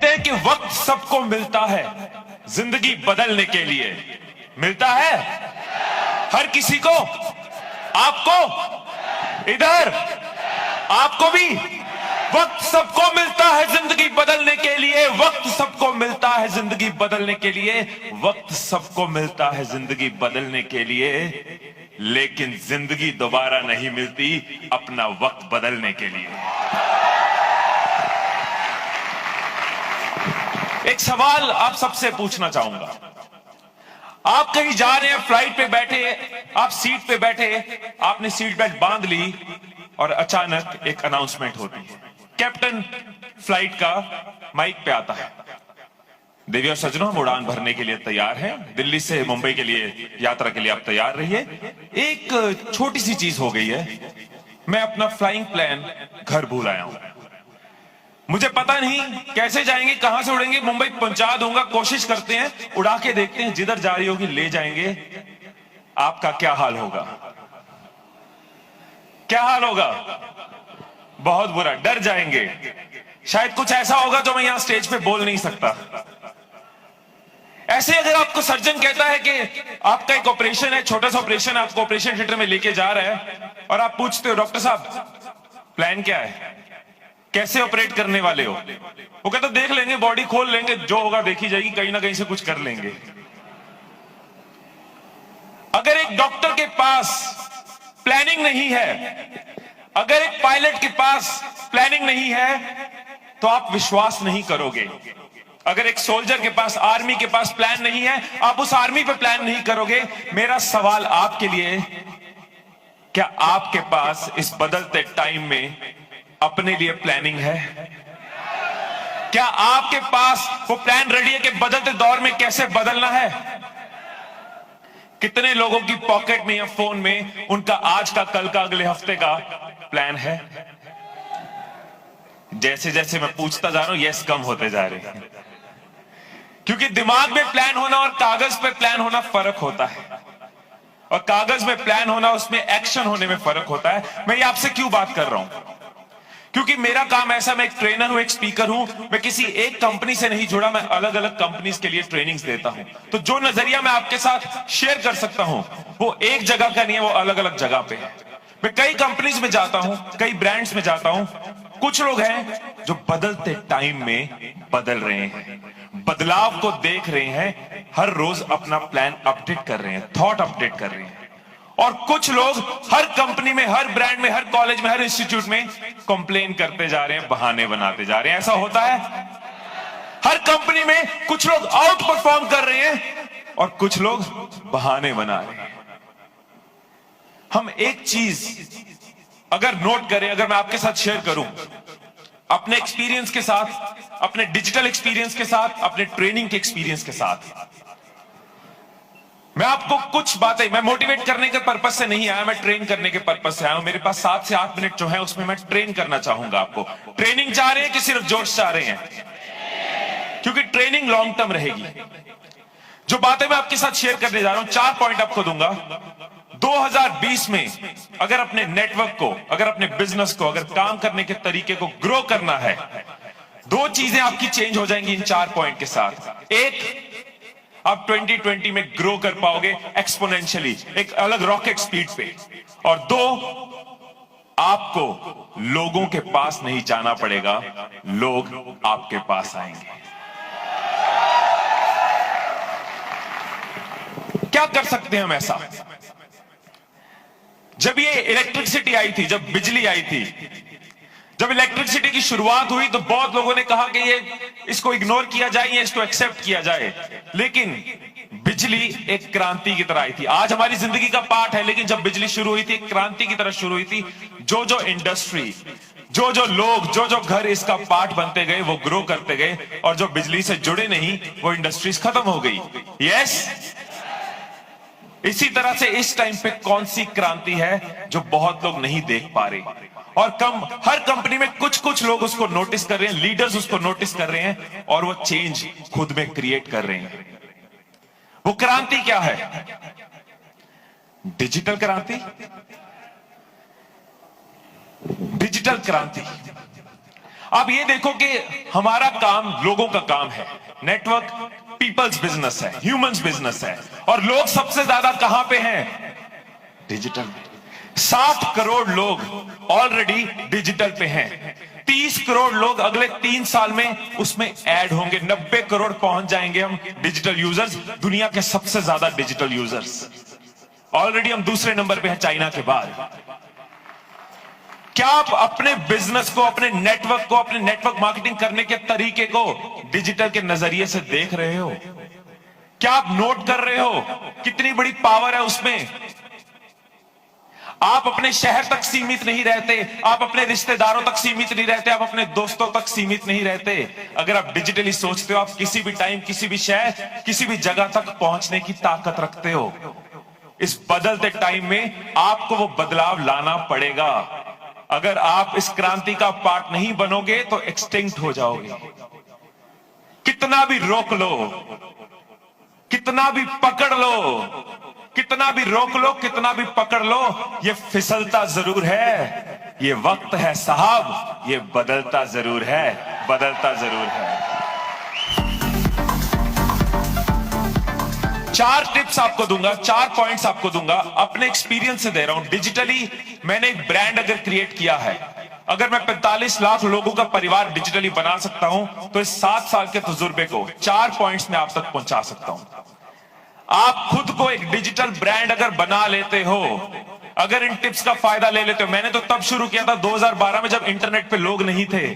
कहते हैं कि वक्त सबको मिलता है जिंदगी बदलने के लिए। मिलता है हर किसी को, आपको, इधर आपको भी। वक्त सबको मिलता है जिंदगी बदलने के लिए, वक्त सबको मिलता है जिंदगी बदलने के लिए, वक्त सबको मिलता है जिंदगी बदलने के लिए, लेकिन जिंदगी दोबारा नहीं मिलती अपना वक्त बदलने के लिए। एक सवाल आप सबसे पूछना चाहूंगा। आप कहीं जा रहे हैं, फ्लाइट पे बैठे, आप सीट पे बैठे, आपने सीट बेल्ट बांध ली और अचानक एक अनाउंसमेंट होती है। कैप्टन फ्लाइट का माइक पे आता है, देवी और सज्जनों, हम उड़ान भरने के लिए तैयार हैं, दिल्ली से मुंबई के लिए यात्रा के लिए आप तैयार रहिए। एक छोटी सी चीज हो गई है, मैं अपना फ्लाइंग प्लान घर भूल आया हूं। मुझे पता नहीं कैसे जाएंगे, कहां से उड़ेंगे, मुंबई पहुंचा दूंगा, कोशिश करते हैं, उड़ा के देखते हैं, जिधर जा रही होगी ले जाएंगे। आपका क्या हाल होगा? क्या हाल होगा? बहुत बुरा, डर जाएंगे। शायद कुछ ऐसा होगा जो मैं यहां स्टेज पे बोल नहीं सकता। ऐसे अगर आपको सर्जन कहता है कि आपका एक ऑपरेशन है, छोटा सा ऑपरेशन, आपको ऑपरेशन थिएटर में लेके जा रहा है, और आप पूछते हो डॉक्टर साहब प्लान क्या है, कैसे ऑपरेट करने वाले हो? वो कहते देख लेंगे, बॉडी खोल लेंगे, जो होगा देखी जाएगी, कहीं ना कहीं से कुछ कर लेंगे। अगर एक डॉक्टर के पास प्लानिंग नहीं है, अगर एक पायलट के पास प्लानिंग नहीं है, तो आप विश्वास नहीं करोगे। अगर एक सोल्जर के पास, आर्मी के पास प्लान नहीं है, आप उस आर्मी पे प्लान नहीं करोगे। मेरा सवाल आपके लिए, क्या आपके पास इस बदलते टाइम में अपने लिए प्लानिंग है? क्या आपके पास वो प्लान रेडी है कि बदलते दौर में कैसे बदलना है? कितने लोगों की पॉकेट में या फोन में उनका आज का, कल का, अगले हफ्ते का प्लान है? जैसे जैसे मैं पूछता जा रहा हूं, यस कम होते जा रहे हैं, क्योंकि दिमाग में प्लान होना और कागज पे प्लान होना फर्क होता है, और कागज में प्लान होना, उसमें एक्शन होने में फर्क होता है। मैं ये आपसे क्यों बात कर रहा हूं? क्योंकि मेरा काम ऐसा, मैं एक ट्रेनर हूं, एक स्पीकर हूं, मैं किसी एक कंपनी से नहीं जुड़ा, मैं अलग अलग कंपनीज के लिए ट्रेनिंग्स देता हूं। तो जो नजरिया मैं आपके साथ शेयर कर सकता हूं, वो एक जगह का नहीं है, वो अलग अलग जगह पे है। मैं कई कंपनीज में जाता हूं, कई ब्रांड्स में जाता हूं। कुछ लोग हैं जो बदलते टाइम में बदल रहे हैं, बदलाव को देख रहे हैं, हर रोज अपना प्लान अपडेट कर रहे हैं, थॉट अपडेट कर रहे हैं। और कुछ लोग हर कंपनी में, हर ब्रांड में, हर कॉलेज में, हर इंस्टीट्यूट में कंप्लेन करते जा रहे हैं, बहाने बनाते जा रहे हैं। ऐसा होता है हर कंपनी में। कुछ लोग आउट परफॉर्म कर रहे हैं और कुछ लोग बहाने बना रहे हैं। हम एक चीज अगर नोट करें, अगर मैं आपके साथ शेयर करूं, अपने एक्सपीरियंस के साथ, अपने डिजिटल एक्सपीरियंस के साथ, अपने ट्रेनिंग के एक्सपीरियंस के साथ, मैं आपको कुछ बातें, मैं मोटिवेट करने के पर्पस से नहीं आया, मैं ट्रेन करने के पर्पस से आया हूं। मेरे पास 7 से 8 मिनट जो है उसमें मैं ट्रेन करना चाहूंगा आपको। ट्रेनिंग चाह रहे हैं कि सिर्फ जोश चाह रहे हैं? क्योंकि ट्रेनिंग लॉन्ग टर्म रहेगी। जो बातें मैं आपके साथ शेयर करने जा रहा हूं, 4 पॉइंट आपको दूंगा। 2020 में अगर अपने नेटवर्क को, अगर अपने बिजनेस को, अगर काम करने के तरीके को ग्रो करना है, 2 चीजें आपकी चेंज हो जाएंगी इन 4 पॉइंट के साथ। एक, आप 2020 में ग्रो कर पाओगे एक्सपोनेंशियली, एक अलग रॉकेट स्पीड पे। और 2, आपको लोगों के पास नहीं जाना पड़ेगा, लोग आपके पास आएंगे। क्या कर सकते हैं हम ऐसा? जब ये इलेक्ट्रिसिटी आई थी, जब बिजली आई थी, जब इलेक्ट्रिसिटी की शुरुआत हुई, तो बहुत लोगों ने कहा कि ये इसको इग्नोर किया जाए या इसको एक्सेप्ट किया जाए। लेकिन बिजली एक क्रांति की तरह आई थी। आज हमारी जिंदगी का पार्ट है, लेकिन जब बिजली शुरू हुई थी, एक क्रांति की तरह शुरू हुई थी। जो जो इंडस्ट्री, जो जो लोग, जो जो घर इसका पार्ट बनते गए, वो ग्रो करते गए, और जो बिजली से जुड़े नहीं, वो इंडस्ट्रीज खत्म हो गई। यस, इसी तरह से इस टाइम पे कौन सी क्रांति है जो बहुत लोग नहीं देख पा रहे, और हर कंपनी में कुछ कुछ लोग उसको नोटिस कर रहे हैं, लीडर्स उसको नोटिस कर रहे हैं, और वो चेंज खुद में क्रिएट कर रहे हैं। वो क्रांति क्या है? डिजिटल क्रांति। डिजिटल क्रांति। आप ये देखो कि हमारा काम लोगों का काम है, नेटवर्क पीपल्स बिजनेस है, ह्यूमंस बिजनेस है, और लोग सबसे ज्यादा कहां पे हैं? डिजिटल। 60 करोड़ लोग ऑलरेडी डिजिटल पे हैं, 30 करोड़ लोग अगले 3 साल में उसमें ऐड होंगे, 90 करोड़ पहुंच जाएंगे हम डिजिटल यूजर्स, दुनिया के सबसे ज्यादा डिजिटल यूजर्स। ऑलरेडी हम दूसरे नंबर पे हैं चाइना के बाद। क्या आप अपने बिजनेस को, अपने नेटवर्क को, अपने नेटवर्क मार्केटिंग करने के तरीके को डिजिटल के नजरिए से देख रहे हो? क्या आप नोट कर रहे हो कितनी बड़ी पावर है उसमें? आप अपने शहर तक सीमित नहीं रहते, आप अपने रिश्तेदारों तक सीमित नहीं रहते, आप अपने दोस्तों तक सीमित नहीं रहते। अगर आप डिजिटली सोचते हो, आप किसी भी टाइम, किसी भी शहर, किसी भी जगह तक पहुंचने की ताकत रखते हो। इस बदलते टाइम में आपको वो बदलाव लाना पड़ेगा। अगर आप इस क्रांति का पार्ट नहीं बनोगे तो एक्सटिंक्ट हो जाओगे। कितना भी रोक लो, कितना भी पकड़ लो, कितना भी रोक लो, कितना भी पकड़ लो, ये फिसलता जरूर है। ये वक्त है साहब, ये बदलता जरूर है, बदलता जरूर है। 4 टिप्स आपको दूंगा, 4 पॉइंट्स आपको दूंगा, अपने एक्सपीरियंस से दे रहा हूं। डिजिटली मैंने एक ब्रांड अगर क्रिएट किया है, अगर मैं 45 लाख लोगों का परिवार डिजिटली बना सकता हूं, तो इस 7 साल के तजुर्बे को 4 पॉइंट्स में आप तक पहुंचा सकता हूं। आप खुद को एक डिजिटल ब्रांड अगर बना लेते हो, अगर इन टिप्स का फायदा ले लेते हो। मैंने तो तब शुरू किया था 2012 में, जब इंटरनेट पे लोग नहीं थे।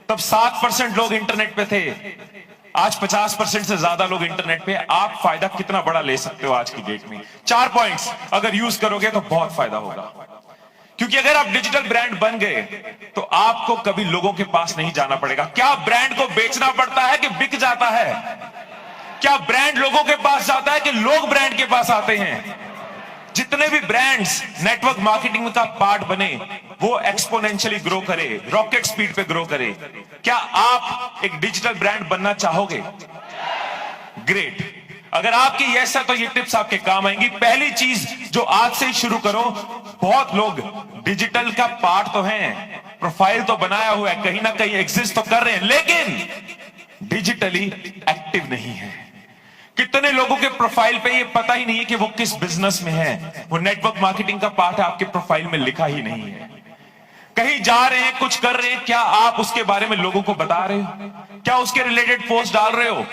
तब 7% लोग इंटरनेट पे थे, आज 50% से ज्यादा लोग इंटरनेट पे। आप फायदा कितना बड़ा ले सकते हो आज की डेट में। 4 पॉइंट्स अगर यूज करोगे तो बहुत फायदा होगा, क्योंकि अगर आप डिजिटल ब्रांड बन गए तो आपको कभी लोगों के पास नहीं जाना पड़ेगा। क्या ब्रांड को बेचना पड़ता है कि बिक जाता है? क्या ब्रांड लोगों के पास जाता है कि लोग ब्रांड के पास आते हैं? जितने भी ब्रांड्स नेटवर्क मार्केटिंग का पार्ट बने, वो एक्सपोनेंशियली ग्रो करे, रॉकेट स्पीड पे ग्रो करे। क्या आप एक डिजिटल ब्रांड बनना चाहोगे? ग्रेट। अगर आपकी यस है तो ये टिप्स आपके काम आएंगी। पहली चीज जो आज से ही शुरू करो, बहुत लोग डिजिटल का पार्ट तो हैं, प्रोफाइल तो बनाया हुआ है, कहीं ना कहीं एग्जिस्ट तो कर रहे हैं, लेकिन डिजिटली एक्टिव नहीं है। कितने लोगों के प्रोफाइल पे ये पता ही नहीं है कि वो किस बिजनेस में है, वो नेटवर्क मार्केटिंग का पार्ट है, आपके प्रोफाइल में लिखा ही नहीं है। कहीं जा रहे हैं, कुछ कर रहे हैं, क्या आप उसके बारे में लोगों को बता रहे हो? क्या उसके रिलेटेड पोस्ट डाल रहे हो?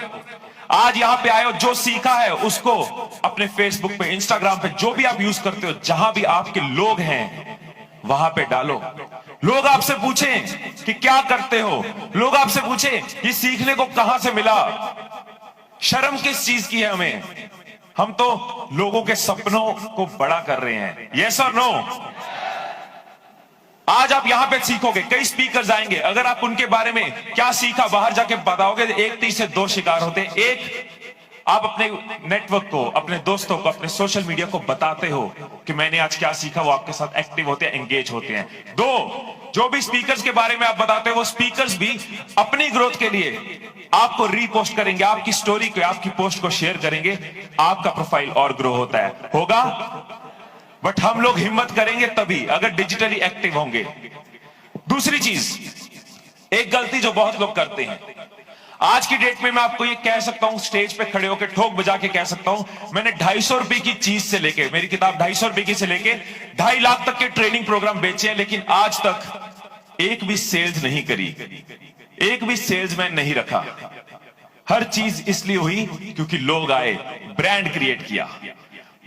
आज यहां पे आए हो, जो सीखा है उसको अपने फेसबुक पे, इंस्टाग्राम पे, जो भी आप यूज करते हो, जहां भी आपके लोग हैं वहां पे डालो। लोग आपसे पूछें कि क्या करते हो, लोग आपसे पूछें ये सीखने को कहां से मिला। शर्म किस चीज की है हमें? हम तो लोगों के सपनों को बड़ा कर रहे हैं। यस और नो? आज आप यहां पे सीखोगे, कई स्पीकर्स आएंगे, अगर आप उनके बारे में क्या सीखा बाहर जाके बताओगे, 1 तीर से 2 शिकार होते हैं। एक, आप अपने नेटवर्क को, अपने दोस्तों को, अपने सोशल मीडिया को बताते हो कि मैंने आज क्या सीखा, वो आपके साथ एक्टिव होते हैं, एंगेज होते हैं। 2, जो भी स्पीकर्स के बारे में आप बताते हो, वो स्पीकर्स भी अपनी ग्रोथ के लिए आपको रीपोस्ट करेंगे, आपकी स्टोरी को, आपकी पोस्ट को शेयर करेंगे, आपका प्रोफाइल और ग्रो होता है। होगा? बट हम लोग हिम्मत करेंगे तभी अगर डिजिटली एक्टिव होंगे। दूसरी चीज, एक गलती जो बहुत लोग करते हैं आज की डेट में, मैं आपको ये कह सकता हूं, स्टेज पे खड़े होकर ठोक बजा के कह सकता हूं, मैंने 250 रुपए की चीज से लेके, मेरी किताब 250 रुपए की से लेके 2.5 लाख तक के ट्रेनिंग प्रोग्राम बेचे हैं, लेकिन आज तक एक भी सेल्स नहीं करी, एक भी सेल्समैन नहीं रखा। हर चीज इसलिए हुई क्योंकि लोग आए, ब्रांड क्रिएट किया।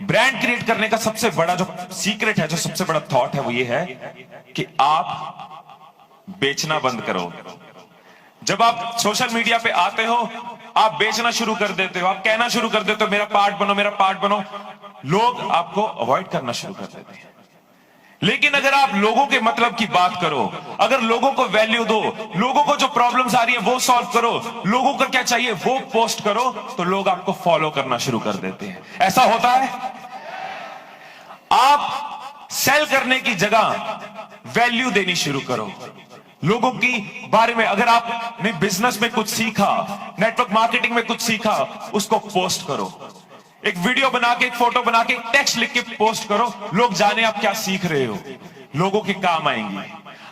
ब्रांड क्रिएट करने का सबसे बड़ा जो सीक्रेट है, जो सबसे बड़ा थॉट है, वो ये है कि आप बेचना बंद करो। जब आप सोशल मीडिया पे आते हो, आप बेचना शुरू कर देते हो, आप कहना शुरू कर देते हो मेरा पार्ट बनो, मेरा पार्ट बनो, लोग आपको अवॉइड करना शुरू कर देते हैं। लेकिन अगर आप लोगों के मतलब की बात करो, अगर लोगों को वैल्यू दो, लोगों को जो प्रॉब्लम्स आ रही है वो सॉल्व करो, लोगों को क्या चाहिए वो पोस्ट करो, तो लोग आपको फॉलो करना शुरू कर देते हैं। ऐसा होता है? आप सेल करने की जगह वैल्यू देनी शुरू करो लोगों की बारे में। अगर आपने बिजनेस में कुछ सीखा, नेटवर्क मार्केटिंग में कुछ सीखा, उसको पोस्ट करो। एक वीडियो बना के, एक फोटो बना के, टेक्स्ट लिख के पोस्ट करो, लोग जाने आप क्या सीख रहे हो, लोगों के काम आएंगी।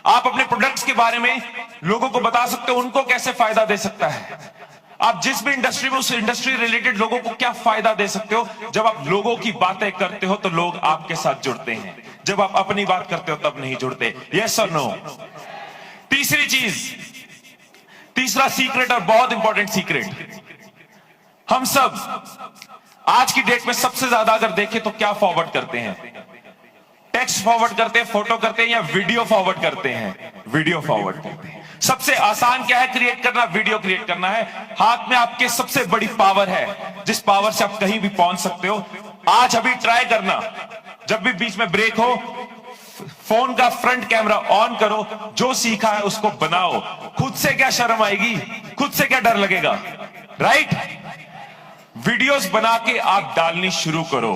आप अपने प्रोडक्ट्स के बारे में लोगों को बता सकते हो उनको कैसे फायदा दे सकता है। आप जिस भी इंडस्ट्री में उस इंडस्ट्री रिलेटेड लोगों को क्या फायदा दे सकते हो। जब आप लोगों की बातें करते हो तो लोग आपके साथ जुड़ते हैं, जब आप अपनी बात करते हो तब नहीं जुड़ते। यस और नो। तीसरी चीज, तीसरा सीक्रेट और बहुत इंपॉर्टेंट सीक्रेट, हम सब आज की डेट में सबसे ज्यादा अगर देखें तो क्या फॉरवर्ड करते हैं? टेक्स्ट फॉरवर्ड करते हैं, फोटो करते हैं, या वीडियो फॉरवर्ड करते हैं? वीडियो फॉरवर्ड करते हैं। सबसे आसान क्या है क्रिएट करना? वीडियो क्रिएट करना है। हाथ में आपके सबसे बड़ी पावर है, जिस पावर से आप कहीं भी पहुंच सकते हो। आज अभी ट्राई करना, जब भी बीच में ब्रेक हो, फोन का फ्रंट कैमरा ऑन करो, जो सीखा है उसको बनाओ। खुद से क्या शर्म आएगी, खुद से क्या डर लगेगा, राइट? वीडियोस बना के आप डालनी शुरू करो,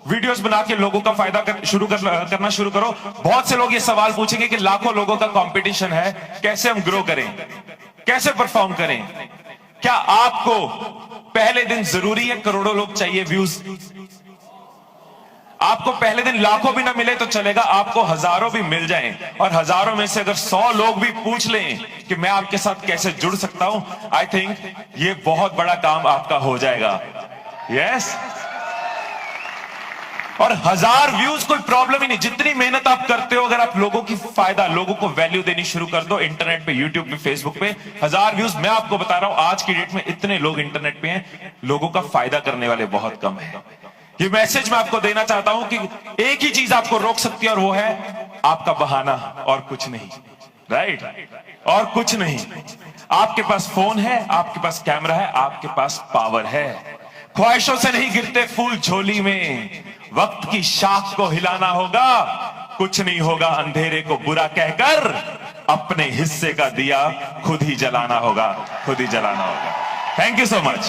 वीडियोस बना के लोगों का फायदा करना शुरू करो। बहुत से लोग ये सवाल पूछेंगे कि लाखों लोगों का कंपटीशन है, कैसे हम ग्रो करें, कैसे परफॉर्म करें? क्या आपको पहले दिन जरूरी है करोड़ों लोग चाहिए व्यूज? आपको पहले दिन लाखों भी ना मिले तो चलेगा, आपको हजारों भी मिल जाएं, और हजारों में से अगर 100 लोग भी पूछ लें कि मैं आपके साथ कैसे जुड़ सकता हूं, आई थिंक ये बहुत बड़ा काम आपका हो जाएगा। यस। और 1000 व्यूज कोई प्रॉब्लम ही नहीं। जितनी मेहनत आप करते हो, अगर आप लोगों की फायदा, लोगों को वैल्यू देनी शुरू कर दो, इंटरनेट पे, यूट्यूब पे, फेसबुक पे, 1000 व्यूज, मैं आपको बता रहा हूं आज की डेट में इतने लोग इंटरनेट पे हैं, लोगों का फायदा करने वाले बहुत कम है। ये मैसेज मैं आपको देना चाहता हूं कि एक ही चीज आपको रोक सकती है, और वो है आपका बहाना, और कुछ नहीं, राइट? और कुछ नहीं। आपके पास फोन है, आपके पास कैमरा है, आपके पास पावर है। ख्वाहिशों से नहीं गिरते फूल झोली में, वक्त की शाख को हिलाना होगा। कुछ नहीं होगा अंधेरे को बुरा कहकर, अपने हिस्से का दिया खुद ही जलाना होगा, खुद ही जलाना होगा। Thank you so much.